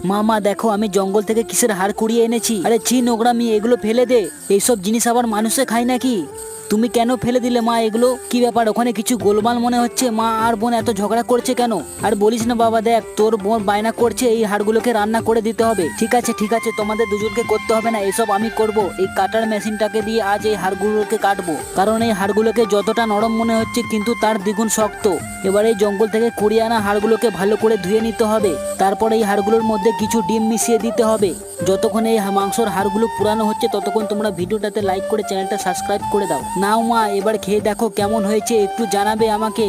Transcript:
মা দেখো আমি জঙ্গল থেকে কিসের হাড় কুড়িয়ে এনেছি। আরে ছি নোংরামি, এগুলো ফেলে দে। এইসব জিনিস আবার মানুষে খায় নাকি? তুমি কেন ফেলে দিলে মা এগুলো? কি ব্যাপার, ওখানে কিছু গোলমাল মনে হচ্ছে। মা আর বোন এত ঝগড়া করছে কেন? আর বলিস না বাবা, দেখ তোর বোন বায়না করছে এই হাড়গুলোকে রান্না করে দিতে হবে। ঠিক আছে তোমাদের দুজনকে করতে হবে না, এসব আমি করব। এই কাটার মেশিনটাকে দিয়ে আজ এই হাড়গুলোকে কাটবো, কারণ এই হাড়গুলোকে যতটা নরম মনে হচ্ছে কিন্তু তার দ্বিগুণ শক্ত। এবার এই জঙ্গল থেকে কুড়িয়ে আনা হাড়গুলোকে ভালো করে ধুয়ে নিতে হবে। তারপর এই হাড়গুলোর মধ্যে কিছু ডিম মিশিয়ে দিতে হবে। যতক্ষণ এই মাংসর হাড়গুলো পুরানো হচ্ছে ততক্ষণ তোমরা ভিডিওটাতে লাইক করে চ্যানেলটা সাবস্ক্রাইব করে দাও। নাও মা, এবার খেয়ে দেখো কেমন হয়েছে, একটু জানাবে আমাকে।